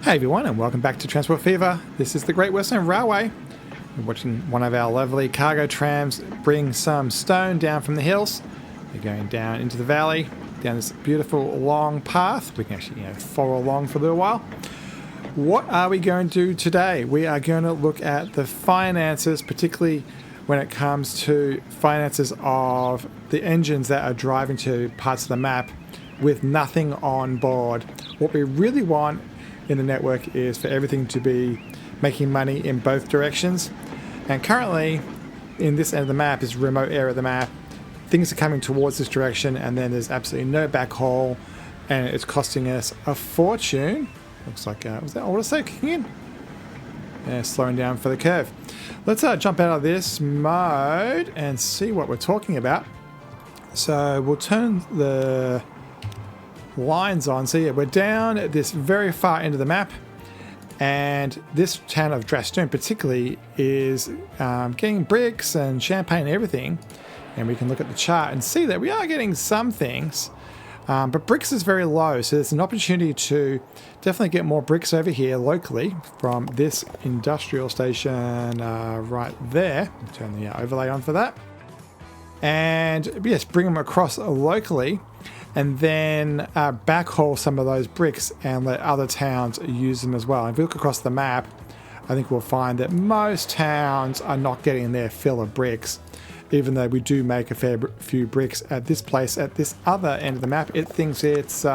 Hey everyone, and welcome back to Transport Fever. This is the Great Western Railway. We're watching one of our lovely cargo trams bring some stone down from the hills. We're going down into the valley, down this beautiful long path. We can actually follow along for a little while. What are we going to do today? We are going to look at the finances, particularly when it comes to finances of the engines that are driving to parts of the map with nothing on board. What we really want in the network is for everything to be making money in both directions. And currently, in this end of the map, this remote area of the map, things are coming towards this direction, and then there's absolutely no backhaul, and it's costing us a fortune. Looks like, was that auto kicking in? Yeah, slowing down for the curve. Let's jump out of this mode and see what we're talking about. So we'll turn the lines on. So yeah, we're down at this very far end of the map, and this town of Drastoon particularly is getting bricks and champagne and everything, and we can look at the chart and see that we are getting some things, but bricks is very low, so there's an opportunity to definitely get more bricks over here locally from this industrial station right there. Turn the overlay on for that, and yes, bring them across locally, and then backhaul some of those bricks and let other towns use them as well. And if we look across the map, I think we'll find that most towns are not getting their fill of bricks, even though we do make a fair few bricks at this place. At this other end of the map, it thinks it's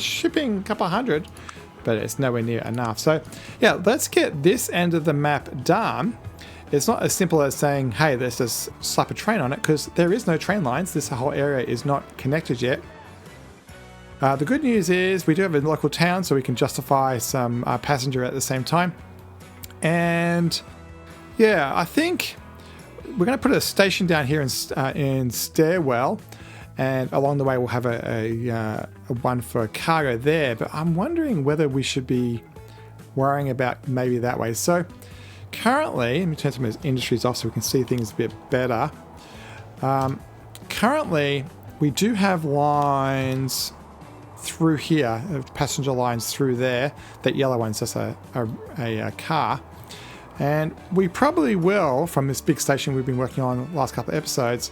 shipping a couple hundred, but it's nowhere near enough. So yeah, let's get this end of the map done. It's not as simple as saying, hey, let's just slap a train on it, because there is no train lines. This whole area is not connected yet. The good news is we do have a local town, so we can justify some passenger at the same time. And yeah, I think we're going to put a station down here in Stairwell, and along the way we'll have a one for cargo there. But I'm wondering whether we should be worrying about maybe that way. So currently, let me turn some of those industries off so we can see things a bit better. Currently, we do have lines through here, passenger lines through there. That yellow one's just a car. And we probably will, from this big station we've been working on the last couple of episodes,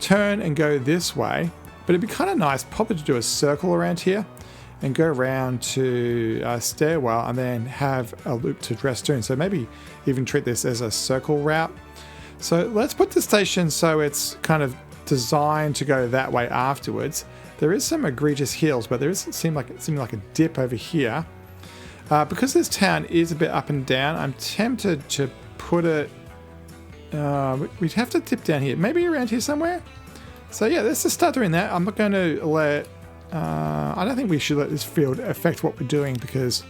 turn and go this way. But it'd be kind of nice probably to do a circle around here and go around to Stairwell and then have a loop to Drastoon. So maybe even treat this as a circle route. So let's put the station so it's kind of designed to go that way afterwards. There is some egregious hills, but there is seeming like a dip over here. Because this town is a bit up and down, I'm tempted to put it... we'd have to dip down here. Maybe around here somewhere? So yeah, let's just start doing that. I'm not going to let... I don't think we should let this field affect what we're doing, because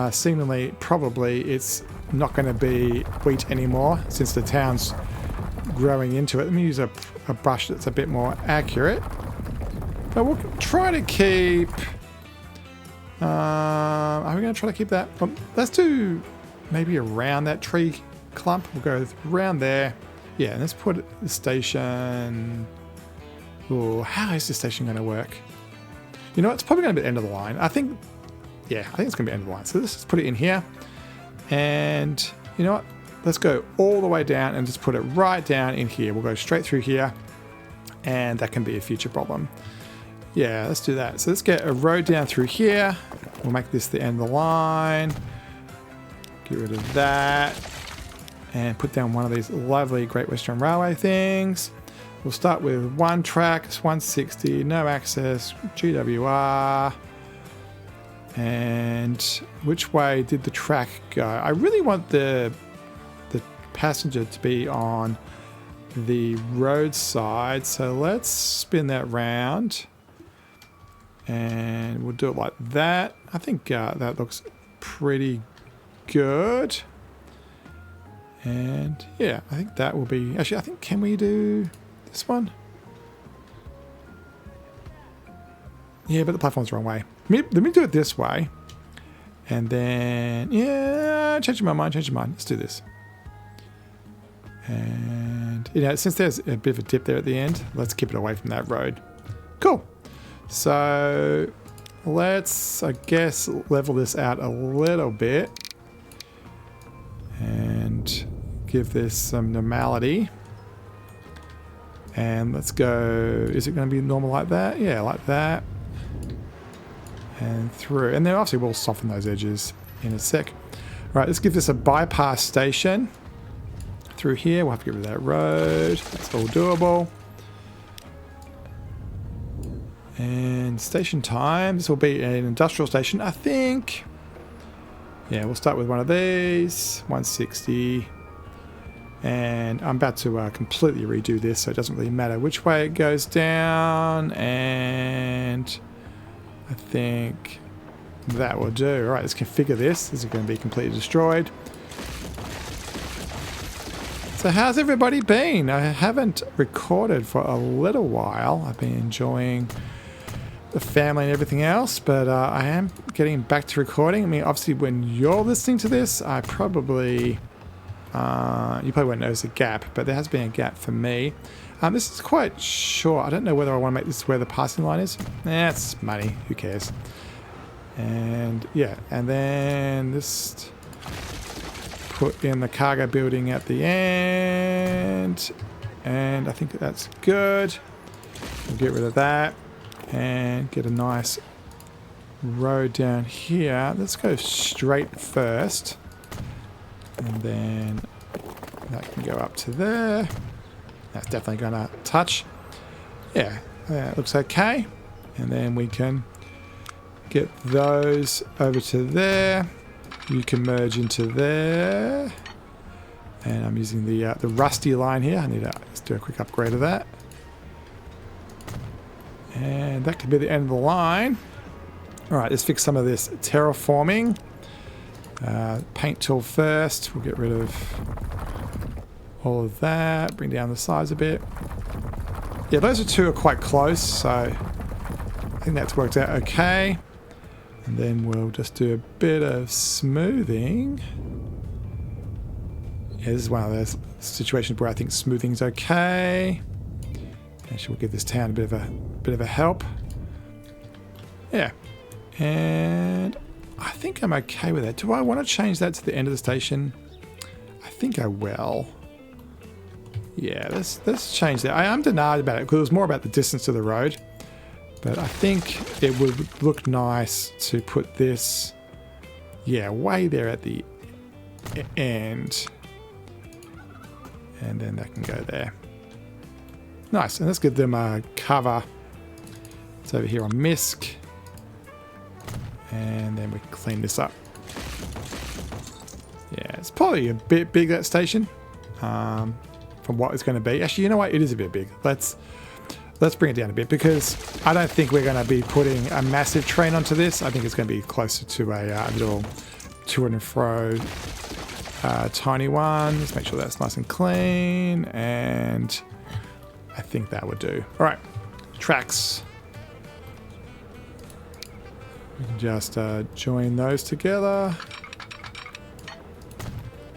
seemingly, probably, it's not going to be wheat anymore since the town's growing into it. Let me use a brush that's a bit more accurate. But we'll try to keep... are we going to try to keep that? Well, let's do maybe around that tree clump. We'll go around there. Yeah, and let's put the station... Ooh, how is this station going to work? You know, it's probably going to be the end of the line. I think it's going to be the end of the line. So let's just put it in here. And you know what? Let's go all the way down and just put it right down in here. We'll go straight through here. And that can be a future problem. Yeah, let's do that. So let's get a road down through here. We'll make this the end of the line. Get rid of that. And put down one of these lovely Great Western Railway things. We'll start with one track. It's 160, no access, GWR. And which way did the track go? I really want the passenger to be on the roadside. So let's spin that round. And we'll do it like that. I think that looks pretty good. And yeah, I think that will be... Actually, I think, can we do this one? Yeah, but the platform's the wrong way. Let me do it this way. And then... Yeah, changing my mind. Let's do this. And, since there's a bit of a dip there at the end, let's keep it away from that road. Cool. So let's, I guess, level this out a little bit and give this some normality. And let's go, is it going to be normal like that? Yeah, like that. And through. And then obviously we'll soften those edges in a sec. Right, let's give this a bypass station. Through here, we'll have to get rid of that road. That's all doable. And station time. This will be an industrial station, I think. Yeah, we'll start with one of these. 160. And I'm about to completely redo this, so it doesn't really matter which way it goes down. And I think that will do. All right, let's configure this. This is going to be completely destroyed. So how's everybody been? I haven't recorded for a little while. I've been enjoying the family and everything else, but I am getting back to recording. I mean, obviously when you're listening to this, I probably, you probably won't notice a gap, but there has been a gap for me. This is quite short. I don't know whether I want to make this where the passing line is. It's money, who cares? And yeah, and then this, put in the cargo building at the end, and I think that's good. We'll get rid of that and get a nice road down here. Let's go straight first, and then that can go up to there. That's definitely gonna touch. Yeah, that looks okay. And then we can get those over to there. You can merge into there. And I'm using the rusty line here. I need to just do a quick upgrade of that. And that could be the end of the line. All right, let's fix some of this terraforming. Paint tool first. We'll get rid of all of that. Bring down the size a bit. Yeah, those two are quite close, so I think that's worked out okay. And then we'll just do a bit of smoothing. Yeah, this is one of those situations where I think smoothing's okay. Actually, we'll give this town a bit of a help. Yeah, and I think I'm okay with that. Do I want to change that to the end of the station? I think I will. Yeah, let's change that. I am denied about it because it was more about the distance to the road. But I think it would look nice to put this, yeah, way there at the end. And then that can go there. Nice. And let's give them a cover. It's over here on MISC. And then we can clean this up. Yeah, it's probably a bit big, that station, from what it's going to be. Actually, you know what? It is a bit big. Let's bring it down a bit, because I don't think we're going to be putting a massive train onto this. I think it's going to be closer to a little to and fro tiny one. Let's make sure that's nice and clean, and I think that would do. All right, tracks. We can just join those together.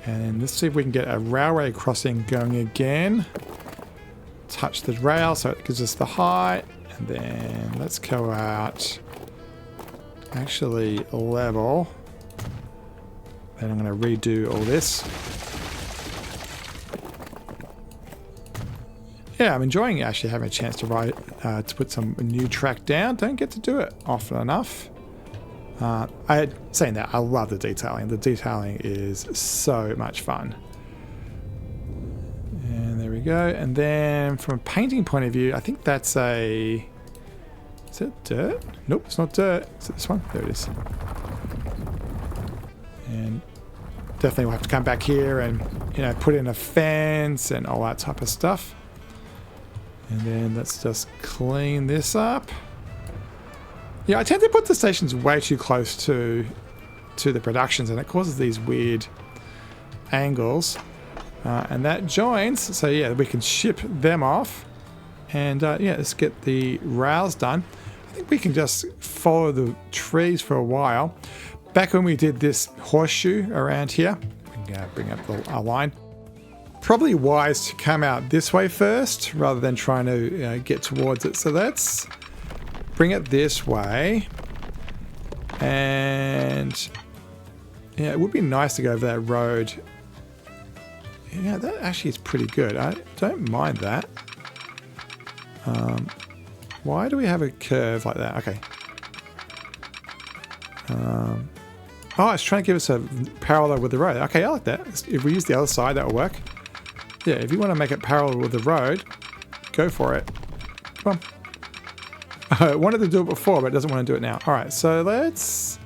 And let's see if we can get a railway crossing going again. Touch the rail so it gives us the height, and then let's go out, actually level, and I'm going to redo all this. Yeah, I'm enjoying actually having a chance to write, to put some new track down. Don't get to do it often enough. Saying that, I love the detailing. The detailing is so much fun. And there we go. And then from a painting point of view, I think that's a... Is it dirt? Nope, it's not dirt. Is it this one? There it is. And definitely we'll have to come back here and, you know, put in a fence and all that type of stuff. And then let's just clean this up. Yeah, I tend to put the stations way too close to the productions, and it causes these weird angles. And that joins, so yeah, we can ship them off. And yeah, let's get the rails done. I think we can just follow the trees for a while. Back when we did this horseshoe around here, we can bring up our line. Probably wise to come out this way first, rather than trying to get towards it. So let's bring it this way, And yeah, it would be nice to go over that road. Yeah, that actually is pretty good. I don't mind that. Why do we have a curve like that? Okay. Oh, it's trying to give us a parallel with the road. Okay, I like that. If we use the other side, that'll work. Yeah, if you want to make it parallel with the road, go for it. Come on. I wanted to do it before, but it doesn't want to do it now. All right, so let's...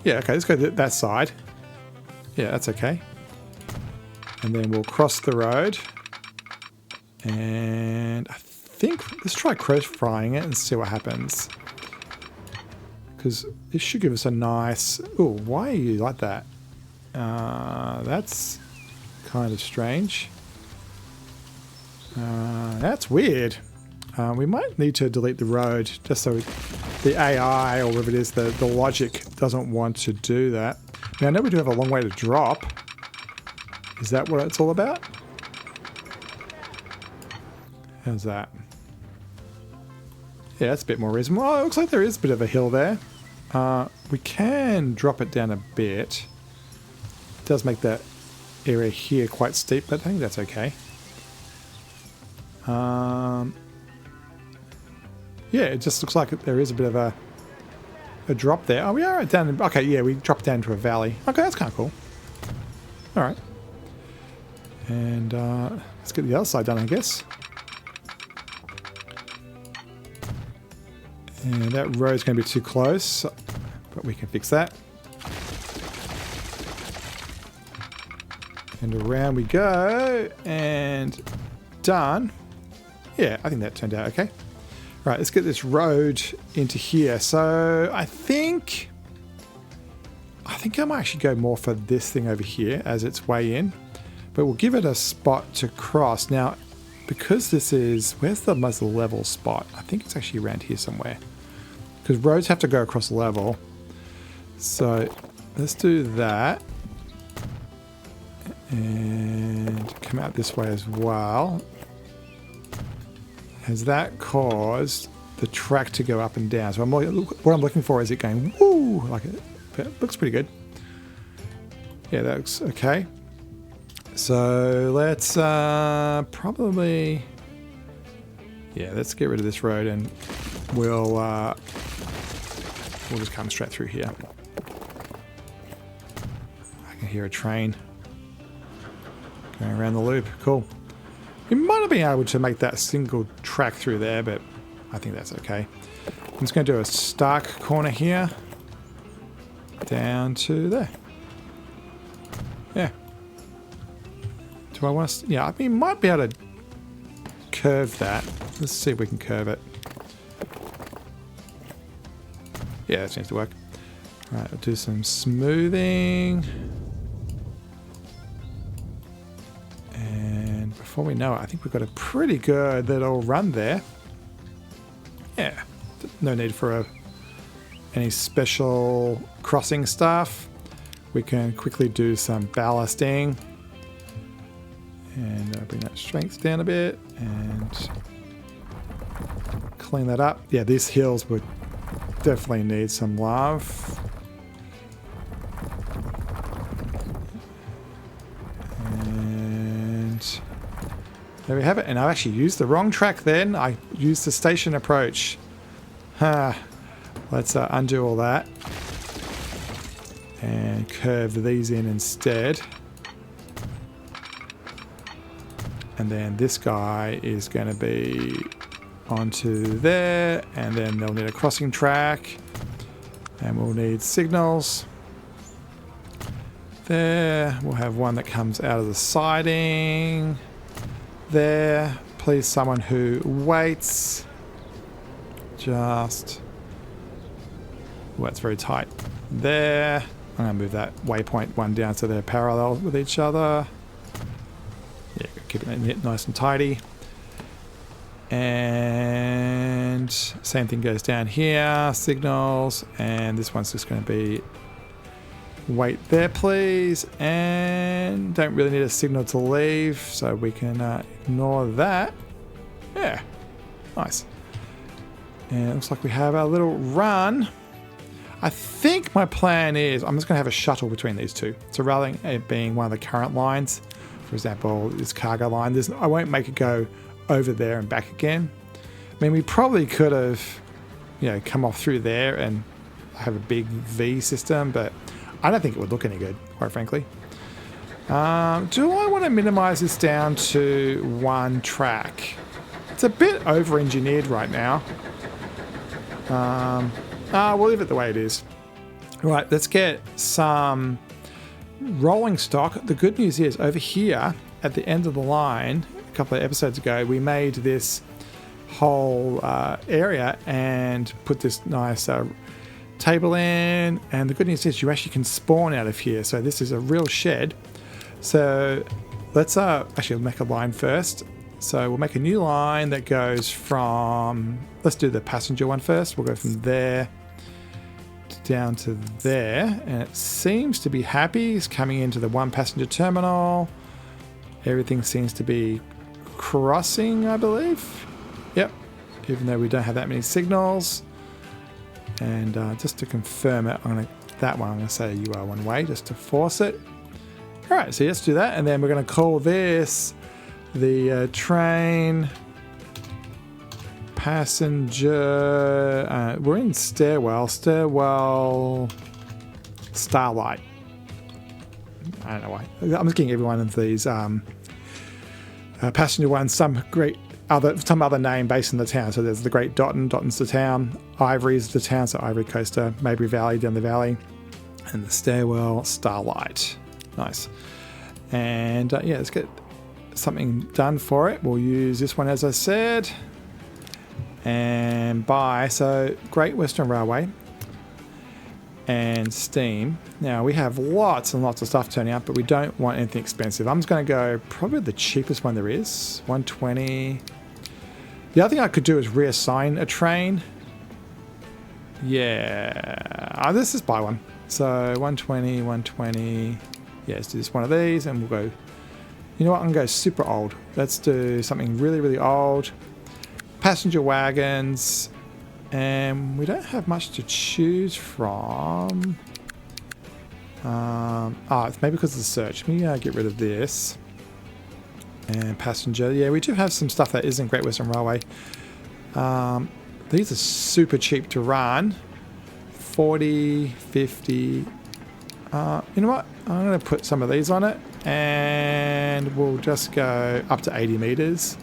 Yeah, okay, let's go to that side. Yeah, that's okay. And then we'll cross the road. And I think... Let's try cross frying it and see what happens. Because this should give us a nice... Oh, why are you like that? That's kind of strange. That's weird. We might need to delete the road just so the AI or whatever it is, the logic doesn't want to do that. Now, I know we do have a long way to drop. Is that what it's all about? How's that? Yeah, that's a bit more reasonable. Oh, it looks like there is a bit of a hill there. We can drop it down a bit. It does make that area here quite steep, but I think that's okay. Yeah, it just looks like there is a bit of a drop there. Oh, we are down. Okay, yeah, we dropped down to a valley. Okay, that's kind of cool. All right. And let's get the other side done, I guess. And that road's going to be too close, but we can fix that. And around we go, and done. Yeah, I think that turned out okay. Right, let's get this road into here. So I think I might actually go more for this thing over here as its way in, but we'll give it a spot to cross. Now, because this is, where's the most level spot? I think it's actually around here somewhere, because roads have to go across level. So let's do that and come out this way as well. Has that caused the track to go up and down? So what I'm looking for is it going woo, like it looks pretty good. Yeah, that looks okay. So let's probably, yeah, let's get rid of this road and we'll just come straight through here. I can hear a train going around the loop. Cool. We might have been able to make that single track through there, but I think that's okay. I'm just going to do a stark corner here. Down to there. Yeah. Do I want to... Yeah, I mean, might be able to curve that. Let's see if we can curve it. Yeah, that seems to work. All right, we'll do some smoothing. And before we know it, I think we've got a pretty good little run there. Yeah, no need for any special crossing stuff. We can quickly do some ballasting. And bring that strength down a bit and clean that up. Yeah, these hills would definitely need some love. And there we have it. And I actually used the wrong track then. I used the station approach. Let's undo all that and curve these in instead. And then this guy is going to be onto there, and then they'll need a crossing track, and we'll need signals. There, we'll have one that comes out of the siding. There, please someone who waits. Just, well, that's very tight. There, I'm going to move that waypoint one down so they're parallel with each other. Yeah, keep it nice and tidy. And same thing goes down here, signals, and this one's just going to be wait there please, and don't really need a signal to leave, so we can ignore that. Yeah, nice. And it looks like we have our little run I think my plan is I'm just going to have a shuttle between these two. So rather than it being one of the current lines, for example, this cargo line, I won't make it go over there and back again. I mean, we probably could have, come off through there and have a big V system, but I don't think it would look any good, quite frankly. Do I want to minimize this down to one track? It's a bit over-engineered right now. We'll leave it the way it is. Right, let's get some rolling stock. The good news is over here at the end of the line, a couple of episodes ago, we made this whole area and put this nice table in, and the good news is you actually can spawn out of here. So this is a real shed. So let's actually make a line first. So we'll make a new line that goes from, let's do the passenger one first. We'll go from there down to there, and it seems to be happy. It's coming into the one passenger terminal. Everything seems to be crossing, I believe. Yep, even though we don't have that many signals. And just to confirm it, I'm going to say you are one way just to force it. All right, so let's do that, and then we're going to call this the train passenger. We're in stairwell starlight. I don't know why. I'm just getting every one of these passenger ones some other name based in the town. So there's the Great Dotton's the town, Ivory's the town, so Ivory Coaster, Maybury Valley down the valley, and the stairwell starlight. Nice. And let's get something done for it. We'll use this one, as I said, and buy. So Great Western Railway and Steam. Now we have lots and lots of stuff turning up, but we don't want anything expensive. I'm just going to go probably the cheapest one there is, 120. The other thing I could do is reassign a train. Yeah, let's just buy one. So 120. Yeah, let's do this one of these, and we'll go. You know what? I'm going to go super old. Let's do something really, really old. Passenger wagons. And we don't have much to choose from. It's maybe because of the search. Let me get rid of this. And passenger. Yeah, we do have some stuff that isn't Great Western Railway. These are super cheap to run. 40, 50. You know what? I'm going to put some of these on it. And we'll just go up to 80 meters.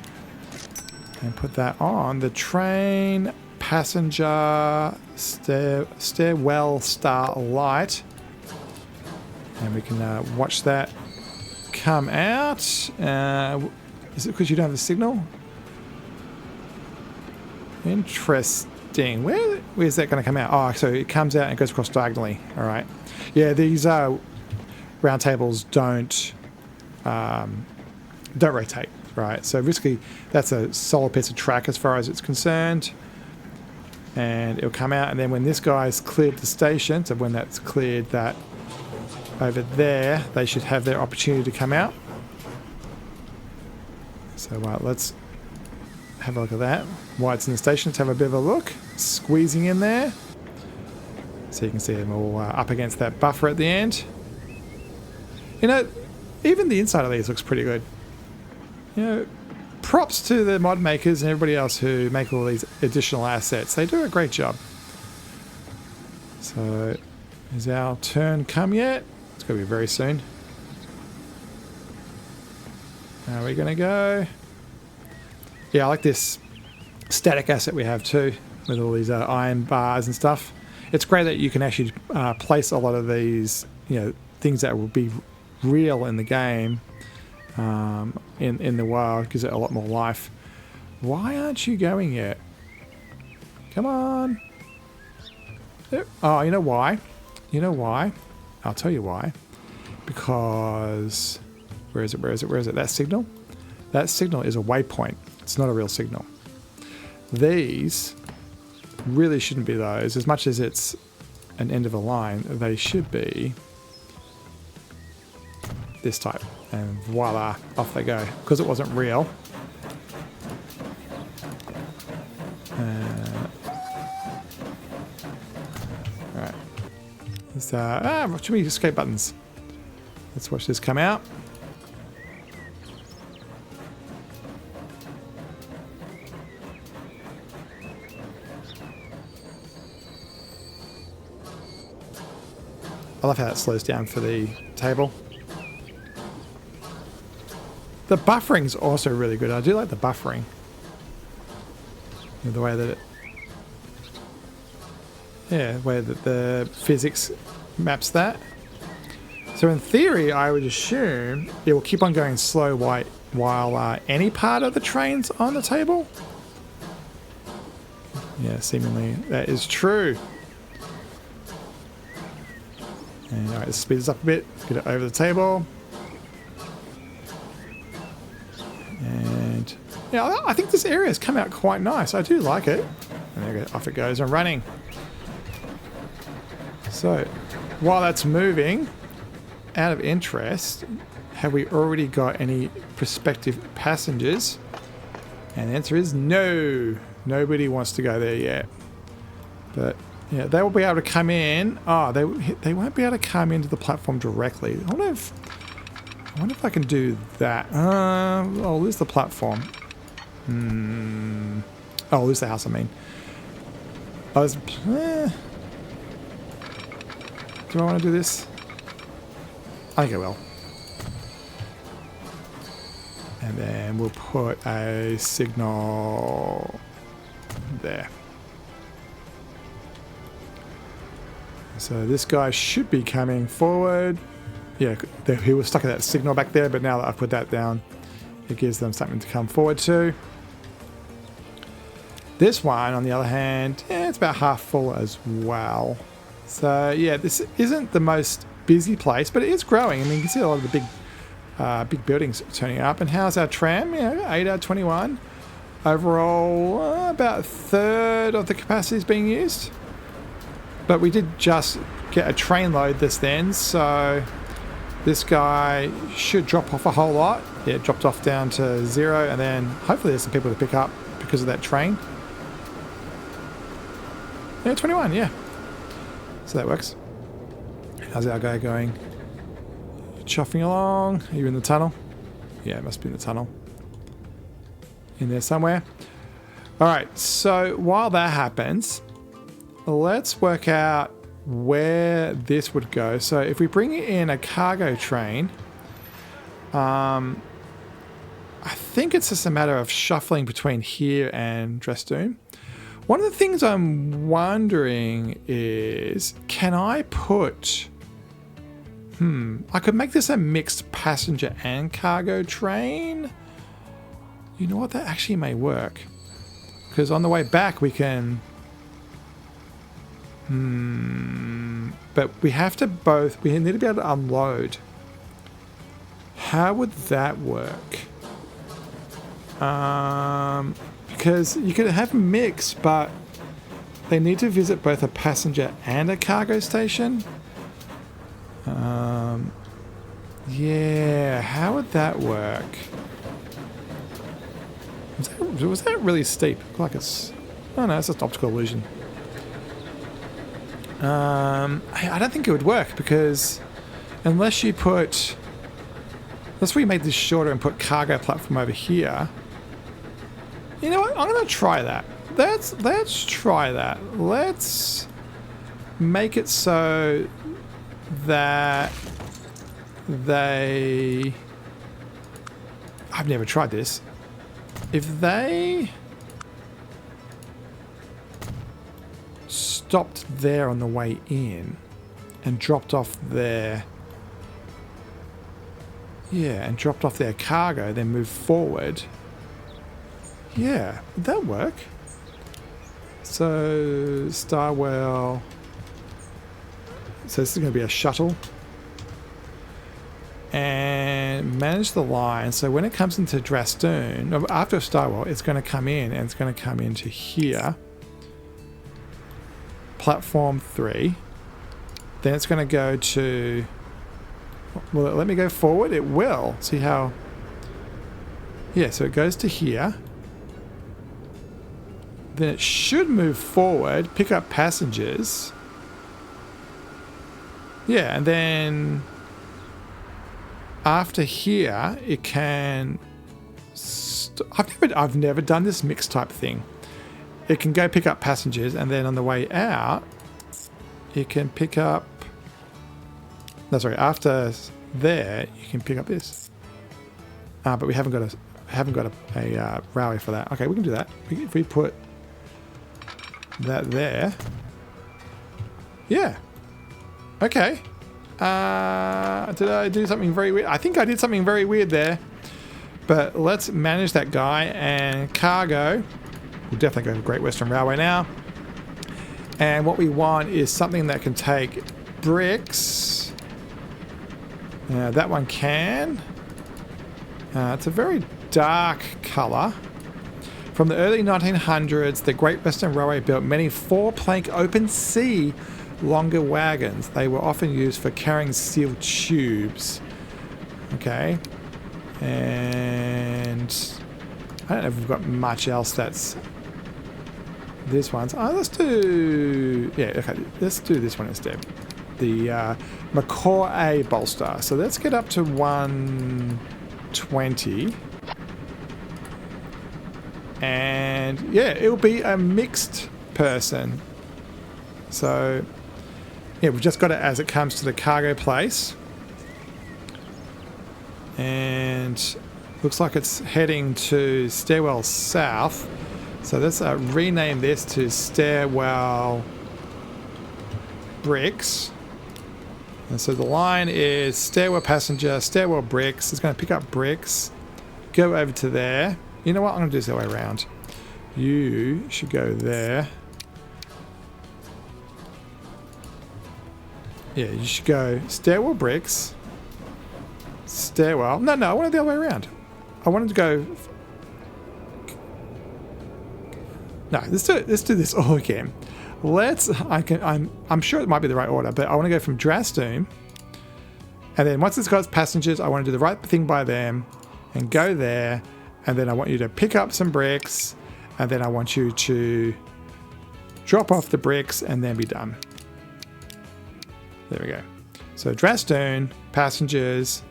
And put that on. The train passenger stairwell starlight. And we can watch that come out. Is it because you don't have a signal? Interesting. Where's that going to come out? Oh, so it comes out and goes across diagonally. All right. Yeah, these round tables don't rotate, right? So basically, that's a solid piece of track as far as it's concerned. And it'll come out, and then when this guy's cleared the station, so when that's cleared that over there, they should have their opportunity to come out. So let's have a look at that. While it's in the station, let's have a bit of a look. Squeezing in there. So you can see them all up against that buffer at the end. You know, even the inside of these looks pretty good. You know, props to the mod makers and everybody else who make all these additional assets. They do a great job. So, is our turn come yet? It's going to be very soon. Are we going to go? Yeah, I like this static asset we have too, with all these iron bars and stuff. It's great that you can actually place a lot of these, things that will be real in the game in the wild. Gives it a lot more life. Why aren't you going yet? Come on. Oh, you know why? I'll tell you why. Because where is it? That signal is a waypoint. It's not a real signal. These really shouldn't be those. As much as it's an end of a line, they should be this type. And voila, off they go. Because it wasn't real. Alright. Too many escape buttons. Let's watch this come out. I love how it slows down for the table. The buffering's also really good. I do like the buffering. The way that it... Yeah, the way that the physics maps that. So in theory, I would assume it will keep on going slow while any part of the train's on the table. Yeah, seemingly that is true. And alright, let's speed this up a bit. Get it over the table. And yeah, I think this area has come out quite nice. I do like it. And there off it goes and running. So, while that's moving, out of interest, have we already got any prospective passengers? And the answer is no. Nobody wants to go there yet. But yeah, they will be able to come in. Oh, they won't be able to come into the platform directly. I wonder if I can do that. I'll lose the platform. Oh, I'll lose the house, I mean. Do I want to do this? I think I will. And then we'll put a signal there. So this guy should be coming forward. Yeah, he was stuck at that signal back there, but now that I've put that down, it gives them something to come forward to. This one, on the other hand, yeah, it's about half full as well. So yeah, this isn't the most busy place, but it is growing. I mean, you can see a lot of the big buildings turning up. And how's our tram? Yeah, 8 out of 21. Overall, about a third of the capacity is being used. But we did just get a train load this then, so this guy should drop off a whole lot. Yeah, it dropped off down to 0, and then hopefully there's some people to pick up because of that train. Yeah, 21, yeah. So that works. How's our guy going? Chuffing along. Are you in the tunnel? Yeah, it must be in the tunnel. In there somewhere. Alright, so while that happens, let's work out where this would go. So if we bring in a cargo train, I think it's just a matter of shuffling between here and Dresdoom. One of the things I'm wondering is, can I put... I could make this a mixed passenger and cargo train. You know what? That actually may work. Because on the way back we can... But we have to both... We need to be able to unload. How would that work? Because you could have mix, but they need to visit both a passenger and a cargo station. Yeah, how would that work? Was that really steep? Looked like it's... Oh no, it's just optical illusion. I don't think it would work because unless you put... Unless we make this shorter and put cargo platform over here. You know what? I'm going to try that. Let's try that. Let's make it so that they... I've never tried this. If they stopped there on the way in and dropped off their... Yeah, and dropped off their cargo, then moved forward. Yeah, would that work? So, Starwell... So this is going to be a shuttle. And manage the line. So when it comes into Dresdoom, after Starwell, it's going to come in and it's going to come into here. Platform 3. Then it's going to go to... Will it let me go forward? It will. See how... Yeah, so it goes to here. Then it should move forward, pick up passengers. Yeah, and then after here, it can... I've never done this mix type thing. It can go pick up passengers, and then on the way out, it can pick up... No, sorry, after there, you can pick up this. But we haven't got a railway for that. Okay, we can do that. If we put that there. Yeah. Okay. Did I do something very weird? I think I did something very weird there. But let's manage that guy, and cargo. We'll definitely go to Great Western Railway now. And what we want is something that can take bricks. That one can. It's a very dark colour. From the early 1900s, the Great Western Railway built many four-plank open sea longer wagons. They were often used for carrying steel tubes. Okay. And I don't know if we've got much else that's this one's. Oh, let's do... Yeah, okay. Let's do this one instead. The Macaw A bolster. So let's get up to 120. And yeah, it'll be a mixed person. So yeah, we've just got it as it comes to the cargo place. And looks like it's heading to Stairwell South. So let's rename this to Stairwell Bricks. And so the line is Stairwell Passenger, Stairwell Bricks. It's going to pick up bricks. Go over to there. You know what? I'm going to do this the other way around. You should go there. Yeah, you should go Stairwell Bricks. Stairwell. No, I wanted the other way around. I wanted to go... No, let's do this all again. I'm sure it might be the right order, but I want to go from Drastoom, and then once it's got its passengers, I want to do the right thing by them and go there, and then I want you to pick up some bricks, and then I want you to drop off the bricks and then be done. There we go. So Drastoom, passengers,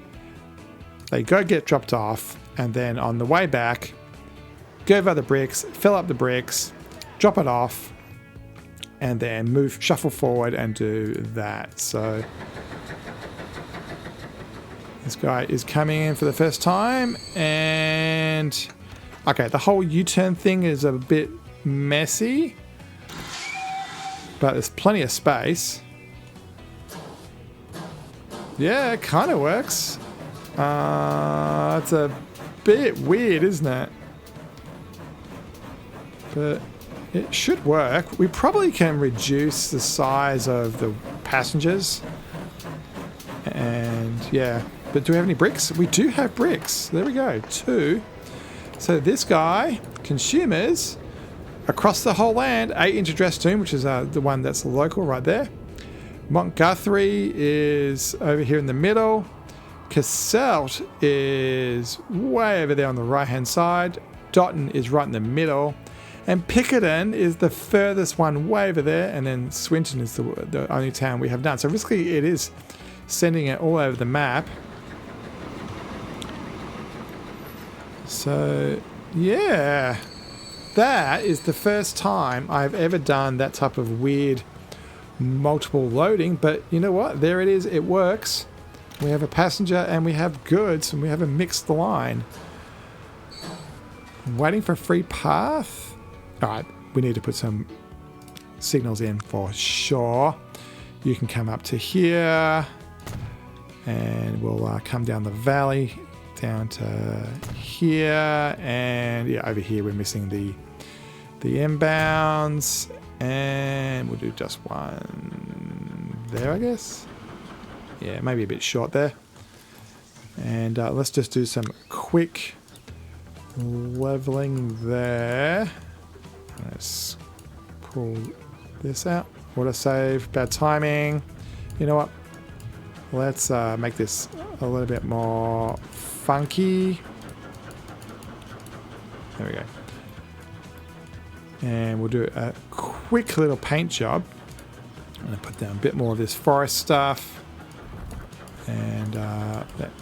they go get dropped off, and then on the way back, go over the bricks, fill up the bricks, drop it off, and then shuffle forward and do that. So this guy is coming in for the first time, and okay, the whole U-turn thing is a bit messy, but there's plenty of space. Yeah, it kind of works. It's a bit weird, isn't it? But it should work. We probably can reduce the size of the passengers. And yeah, but do we have any bricks? We do have bricks. There we go, 2. So this guy, consumers, across the whole land, 8 into Drastoom, which is the one that's local right there. Montguthrie is over here in the middle. Casselt is way over there on the right hand side. Dotton is right in the middle. And Pickerton is the furthest one way over there, and then Swinton is the only town we have done. So basically it is sending it all over the map. So yeah, that is the first time I've ever done that type of weird multiple loading, but you know what? There it is. It works. We have a passenger and we have goods, and we have a mixed line. Waiting for a free path. Alright, we need to put some signals in for sure. You can come up to here, and we'll come down the valley down to here, and yeah, over here we're missing the inbounds, and we'll do just one there, I guess. Yeah, maybe a bit short there. And let's just do some quick leveling there. Let's pull this out. Autosave, bad timing. You know what? Let's make this a little bit more funky. There we go. And we'll do a quick little paint job. going to put down a bit more of this forest stuff. And that.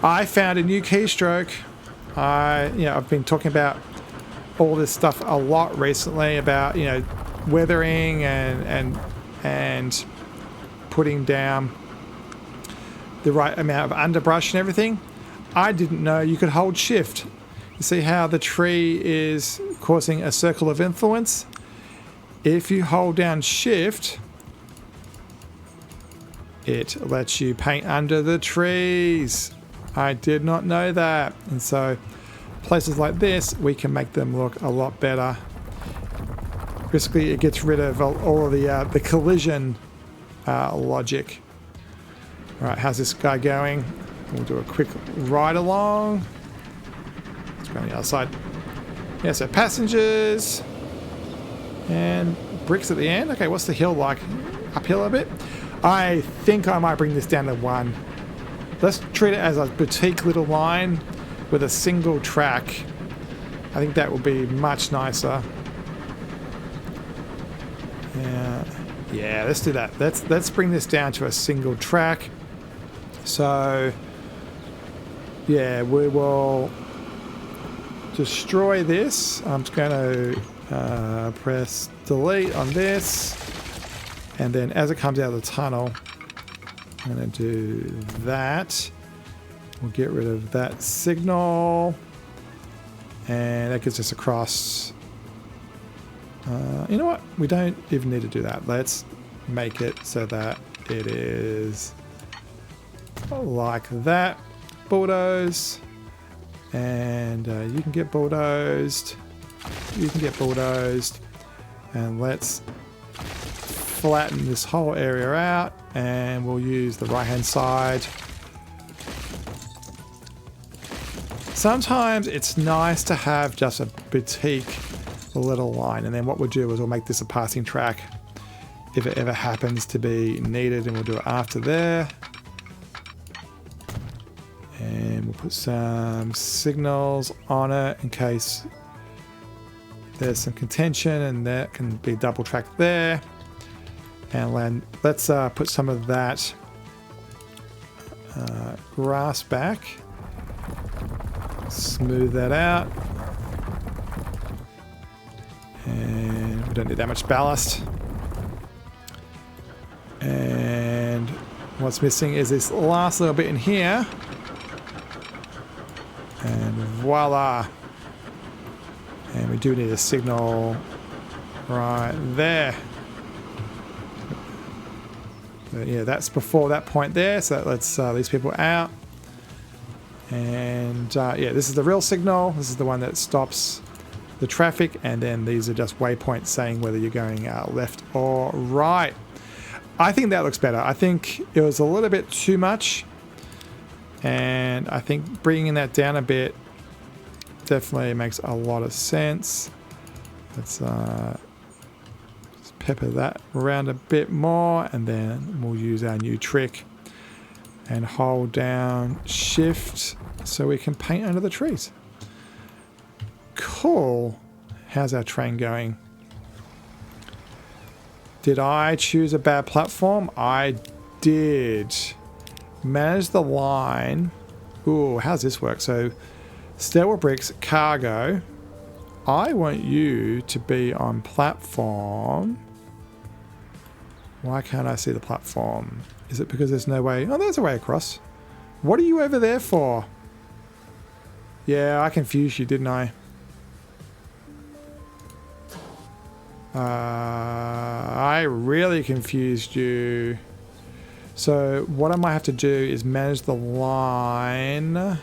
I found a new keystroke. I've been talking about all this stuff a lot recently about, weathering and putting down the right amount of underbrush and everything. I didn't know you could hold shift. You see how the tree is causing a circle of influence? If you hold down shift, it lets you paint under the trees. I did not know that. And so places like this, we can make them look a lot better. Basically, it gets rid of all of the collision logic. All right, how's this guy going? We'll do a quick ride along. Let's go on the other side. Yeah, so passengers and bricks at the end. Okay, what's the hill like? Uphill a bit? I think I might bring this down to 1. Let's treat it as a boutique little line with a single track. I think that will be much nicer. Yeah, let's do that. Let's bring this down to a single track. So, yeah, we will destroy this. I'm just going to press delete on this. And then as it comes out of the tunnel, I'm going to do that. We'll get rid of that signal. And that gets us across. You know what? We don't even need to do that. Let's make it so that it is like that. Bulldoze. And you can get bulldozed. You can get bulldozed. And let's flatten this whole area out. And we'll use the right-hand side. Sometimes it's nice to have just a boutique little line, and then what we'll do is we'll make this a passing track if it ever happens to be needed, and we'll do it after there. And we'll put some signals on it in case there's some contention, and that can be double tracked there. And then let's put some of that grass back. Smooth that out. And we don't need that much ballast. And what's missing is this last little bit in here. And voila. And we do need a signal right there. But yeah, that's before that point there. So that lets these people out. And yeah, this is the real signal. This is the one that stops the traffic, and then these are just waypoints saying whether you're going left or right. I think that looks better. I think it was a little bit too much, and I think bringing that down a bit definitely makes a lot of sense. Let's just pepper that around a bit more, and then we'll use our new trick and hold down shift so we can paint under the trees. Cool. How's our train going? Did I choose a bad platform? I did. Manage the line. Ooh, how's this work? So, stairwell bricks, cargo. I want you to be on platform. Why can't I see the platform? Is it because there's no way? Oh, there's a way across. What are you over there for? Yeah, I confused you, didn't I? I really confused you. So what I might have to do is manage the line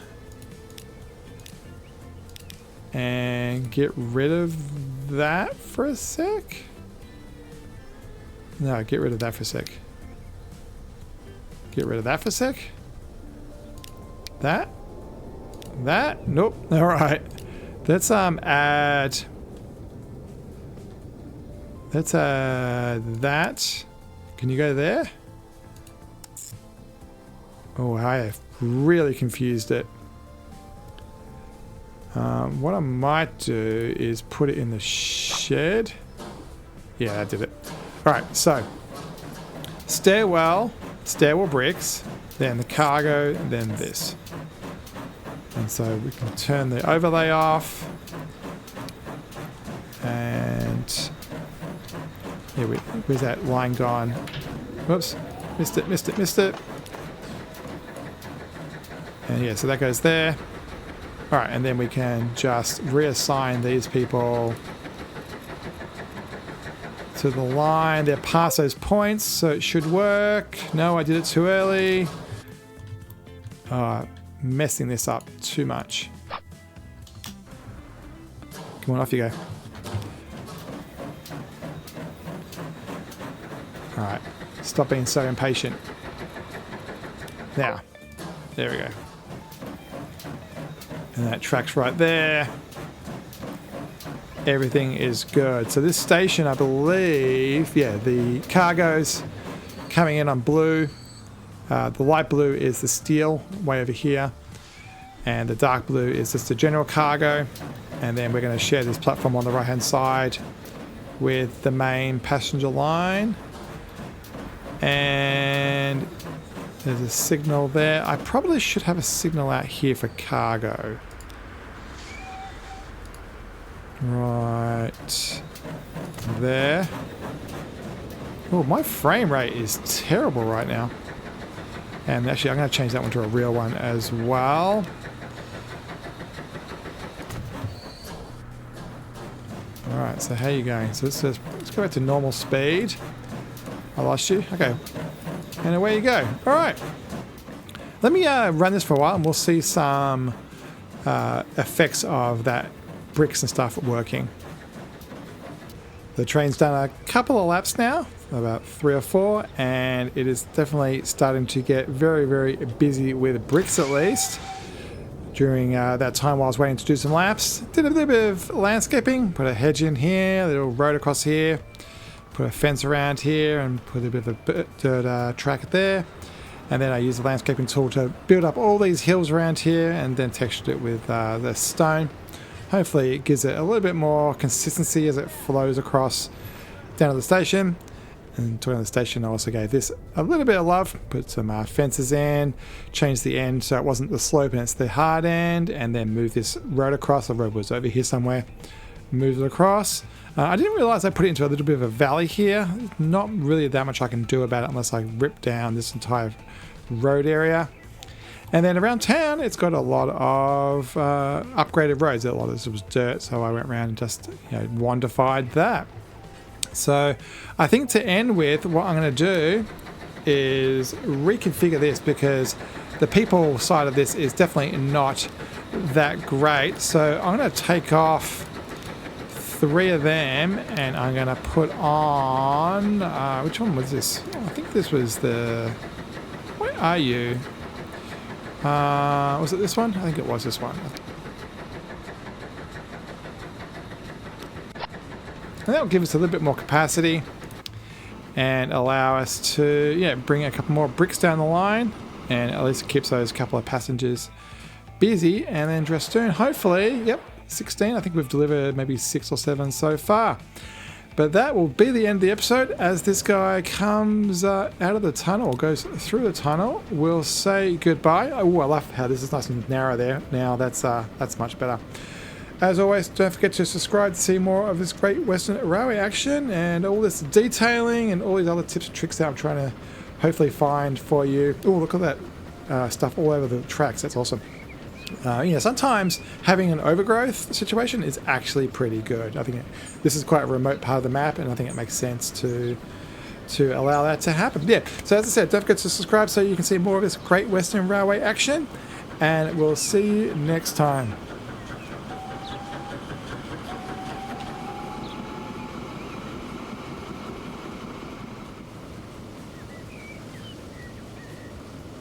and get rid of that for a sec. No, get rid of that for a sec. Get rid of that for a sec. That? Nope. All right. Let's add. Let's add that. Can you go there? Oh, I have really confused it. What I might do is put it in the shed. Yeah, that did it. Alright, so stairwell bricks, then the cargo, and then this. And so we can turn the overlay off. And yeah, where's that line gone? Whoops, missed it. And yeah, so that goes there. Alright, and then we can just reassign these people to the line. They're past those points, so it should work. No, I did it too early. Messing this up too much. Come on, off you go. Alright, stop being so impatient. Now, there we go. And that track's right there. Everything is good. So this station, I believe, yeah, the cargo's coming in on blue. The light blue is the steel way over here. And the dark blue is just the general cargo. And then we're going to share this platform on the right hand side with the main passenger line. And there's a signal there. I probably should have a signal out here for cargo. Right there. Oh, my frame rate is terrible right now. And actually, I'm going to change that one to a real one as well. Alright, so how are you going? So let's go back to normal speed. I lost you? Okay. And away you go. Alright. Let me run this for a while and we'll see some effects of that bricks and stuff working. The train's done a couple of laps now, about 3 or 4, and it is definitely starting to get very, very busy with bricks at least. During that time while I was waiting to do some laps, did a little bit of landscaping, put a hedge in here, a little road across here, put a fence around here, and put a bit of a dirt track there. And then I used the landscaping tool to build up all these hills around here and then textured it with the stone. Hopefully it gives it a little bit more consistency as it flows across down to the station. And talking to the station, I also gave this a little bit of love, put some fences in, changed the end so it wasn't the slope and it's the hard end, and then moved this road across. The road was over here somewhere. Moved it across. I didn't realize I put it into a little bit of a valley here. Not really that much I can do about it unless I rip down this entire road area. And then around town, it's got a lot of upgraded roads. A lot of this was dirt, so I went around and just wondified that. So I think to end with, what I'm going to do is reconfigure this because the people side of this is definitely not that great. So I'm going to take off 3 of them and I'm going to put on... which one was this? I think this was the... Where are you? Was it this one? I think it was this one. And that will give us a little bit more capacity and allow us to bring a couple more bricks down the line, and at least it keeps those couple of passengers busy. And then Dresdoon, hopefully, 16. I think we've delivered maybe 6 or 7 so far. But that will be the end of the episode. As this guy comes out of the tunnel, goes through the tunnel, we'll say goodbye. Oh, I love how this is nice and narrow there. Now that's much better. As always, don't forget to subscribe to see more of this Great Western Railway action and all this detailing and all these other tips and tricks that I'm trying to hopefully find for you. Oh, look at that stuff all over the tracks. That's awesome. Sometimes having an overgrowth situation is actually pretty good. I think this is quite a remote part of the map, and I think it makes sense to allow that to happen. Yeah, so as I said, don't forget to subscribe so you can see more of this Great Western Railway action, and we'll see you next time.